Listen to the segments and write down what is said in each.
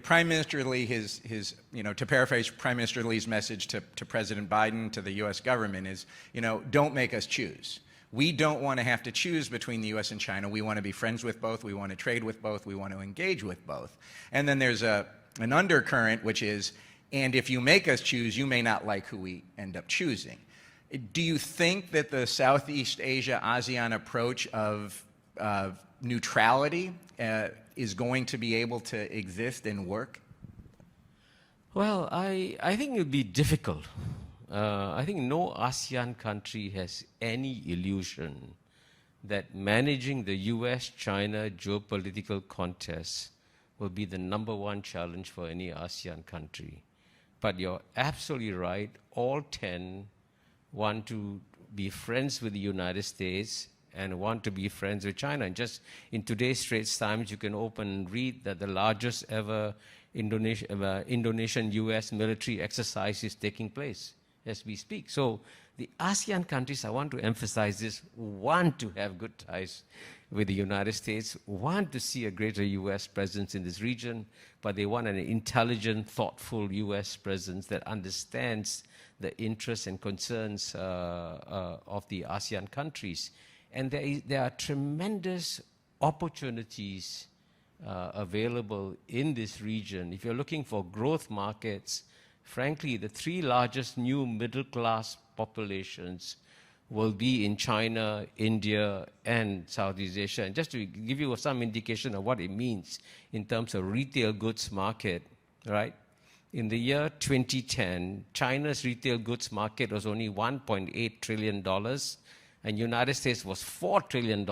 Prime Minister Lee, to paraphrase Prime Minister Lee's message to President Biden, to the U.S. government is, don't make us choose. We don't want to have to choose between the U.S. and China. We want to be friends with both. We want to trade with both. We want to engage with both. And then there's an undercurrent, which is, and if you make us choose, you may not like who we end up choosing. Do you think that the Southeast Asia ASEAN approach of neutrality is going to be able to exist and work? Well, I think it would be difficult. I think no ASEAN country has any illusion that managing the US-China geopolitical contest will be the #1 challenge for any ASEAN country. But you're absolutely right. All 10 want to be friends with the United States and want to be friends with China. And just in today's Straits Times, you can open and read that the largest ever Indonesian-US military exercise is taking place as we speak. So the ASEAN countries, I want to emphasize this, want to have good ties with the United States, want to see a greater US presence in this region, but they want an intelligent, thoughtful US presence that understands the interests and concerns of the ASEAN countries. And there are tremendous opportunities available in this region. If you're looking for growth markets, frankly, the 3 largest new middle-class populations will be in China, India, and Southeast Asia. And just to give you some indication of what it means in terms of retail goods market, right? In the year 2010, China's retail goods market was only $1.8 trillion, and United States was $4 trillion,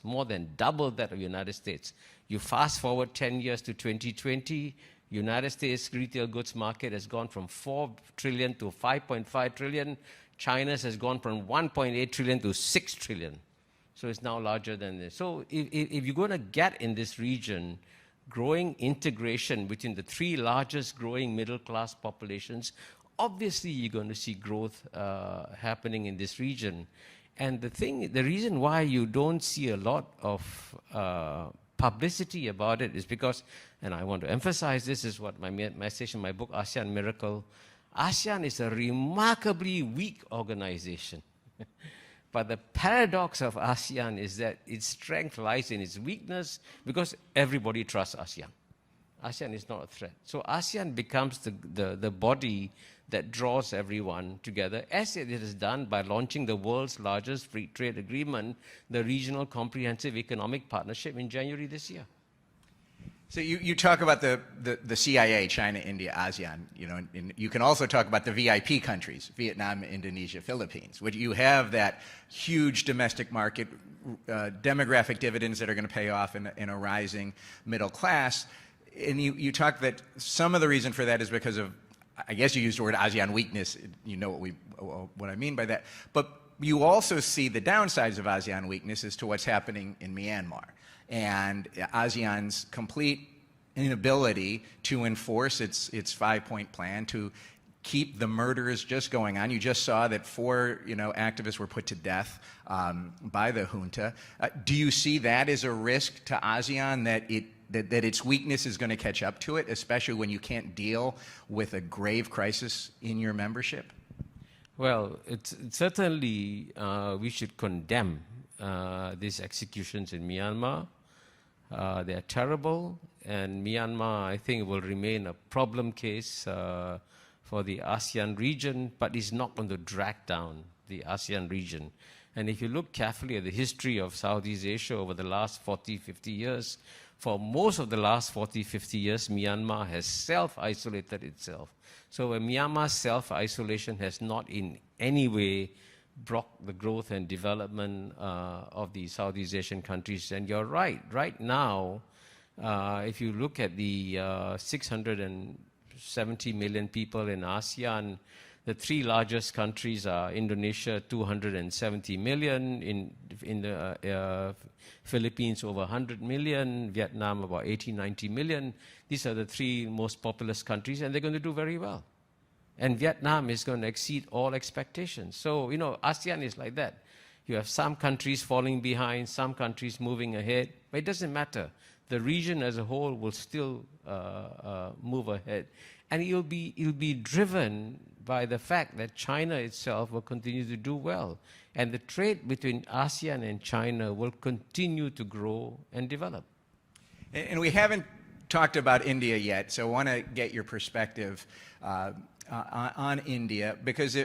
more than double that of United States. You fast forward 10 years to 2020, United States retail goods market has gone from $4 trillion to $5.5 trillion. China's has gone from $1.8 trillion to $6 trillion. So it's now larger than this. So if you're going to get in this region, growing integration between the 3 largest growing middle-class populations, obviously you're going to see growth happening in this region. And the reason why you don't see a lot of publicity about it is because, and I want to emphasize this, is what my message in my book, ASEAN Miracle. ASEAN is a remarkably weak organization. But the paradox of ASEAN is that its strength lies in its weakness because everybody trusts ASEAN. ASEAN is not a threat. So ASEAN becomes the body that draws everyone together, as it has done by launching the world's largest free trade agreement, the Regional Comprehensive Economic Partnership, in January this year. So you talk about the CIA, China, India, ASEAN, and you can also talk about the VIP countries, Vietnam, Indonesia, Philippines, which you have that huge domestic market, demographic dividends that are going to pay off in a rising middle class. And you talk that some of the reason for that is because of, I guess you used the word ASEAN weakness, you know what I mean by that. But you also see the downsides of ASEAN weakness as to what's happening in Myanmar and ASEAN's complete inability to enforce its 5-point plan, to keep the murders just going on. You just saw that 4 activists were put to death by the junta. Do you see that as a risk to ASEAN, that its weakness is going to catch up to it, especially when you can't deal with a grave crisis in your membership? Well, certainly we should condemn these executions in Myanmar. They are terrible, and Myanmar, I think, will remain a problem case for the ASEAN region, but it's not going to drag down the ASEAN region. And if you look carefully at the history of Southeast Asia over the last 40, 50 years, for most of the last 40, 50 years, Myanmar has self-isolated itself. So Myanmar's self-isolation has not in any way blocked the growth and development of the Southeast Asian countries. And you're right. Right now, if you look at the 670 million people in ASEAN, the 3 largest countries are Indonesia, 270 million, in the Philippines, over 100 million, Vietnam, about 80, 90 million. These are the 3 most populous countries, and they're going to do very well. And Vietnam is going to exceed all expectations. So, ASEAN is like that. You have some countries falling behind, some countries moving ahead, but it doesn't matter. the region as a whole will still move ahead. And it'll be driven by the fact that China itself will continue to do well. And the trade between ASEAN and China will continue to grow and develop. And we haven't talked about India yet, so I want to get your perspective on India, because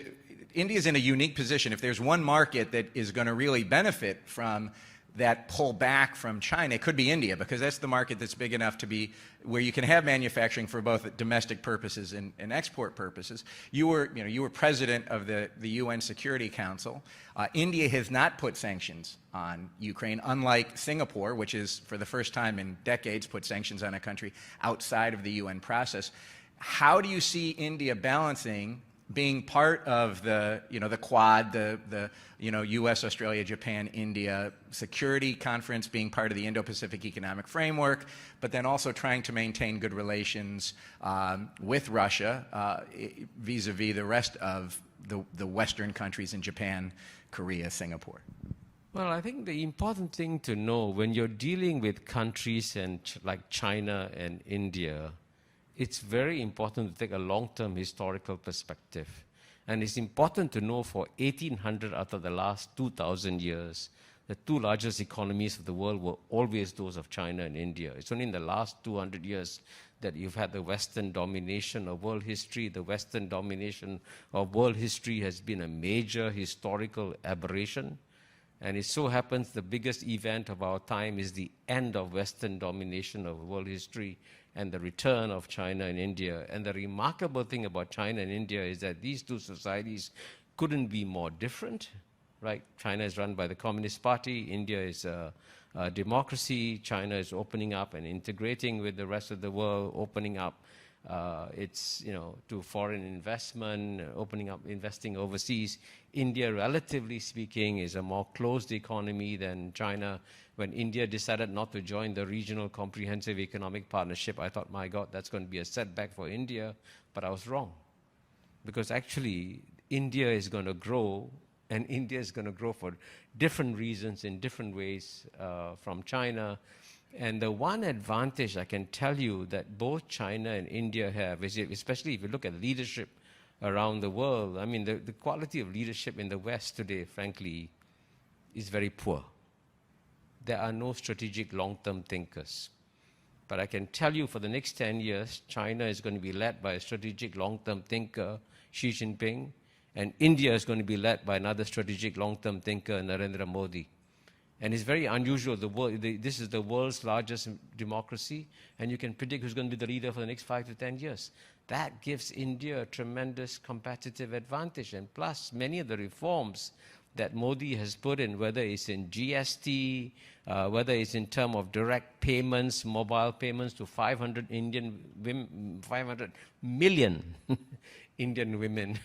India is in a unique position. If there's one market that is going to really benefit from that pull back from China, it could be India, because that's the market that's big enough to be where you can have manufacturing for both domestic purposes and export purposes. You were president of the UN Security Council. India has not put sanctions on Ukraine, unlike Singapore, which is for the first time in decades put sanctions on a country outside of the UN process. How do you see India balancing being part of the Quad, the U.S., Australia, Japan, India security conference, being part of the Indo-Pacific Economic Framework, but then also trying to maintain good relations with Russia vis-a-vis the rest of the Western countries in Japan, Korea, Singapore? Well, I think the important thing to know when you're dealing with countries like China and India, it's very important to take a long-term historical perspective. And it's important to know for 1800 out of the last 2,000 years, the two largest economies of the world were always those of China and India. It's only in the last 200 years that you've had the Western domination of world history. The Western domination of world history has been a major historical aberration. And it so happens the biggest event of our time is the end of Western domination of world history and the return of China and India. And the remarkable thing about China and India is that these two societies couldn't be more different, right? China is run by the Communist Party. India is a democracy. China is opening up and integrating with the rest of the world, opening up to foreign investment, opening up, investing overseas. India, relatively speaking, is a more closed economy than China. When India decided not to join the Regional Comprehensive Economic Partnership, I thought, my God, that's going to be a setback for India. But I was wrong. Because actually, India is going to grow, and India is going to grow for different reasons in different ways from China. And the one advantage I can tell you that both China and India have, is especially if you look at leadership around the world, I mean, the quality of leadership in the West today, frankly, is very poor. There are no strategic long-term thinkers. But I can tell you for the next 10 years, China is going to be led by a strategic long-term thinker, Xi Jinping, and India is going to be led by another strategic long-term thinker, Narendra Modi. And it's very unusual. This is the world's largest democracy, and you can predict who's going to be the leader for the next 5 to 10 years. That gives India a tremendous competitive advantage. And plus, many of the reforms that Modi has put in, whether it's in GST, whether it's in terms of direct payments, mobile payments to 500 million Indian women,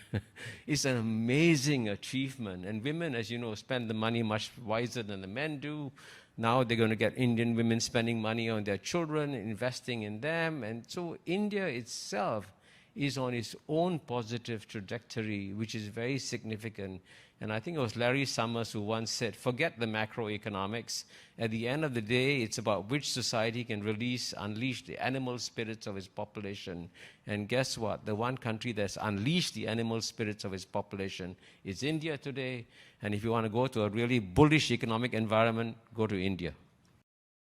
is an amazing achievement. And women, as you know, spend the money much wiser than the men do. Now they're going to get Indian women spending money on their children, investing in them. And so India itself is on its own positive trajectory, which is very significant. And I think it was Larry Summers who once said, forget the macroeconomics. At the end of the day, it's about which society can unleash the animal spirits of its population. And guess what? The one country that's unleashed the animal spirits of its population is India today. And if you want to go to a really bullish economic environment, go to India.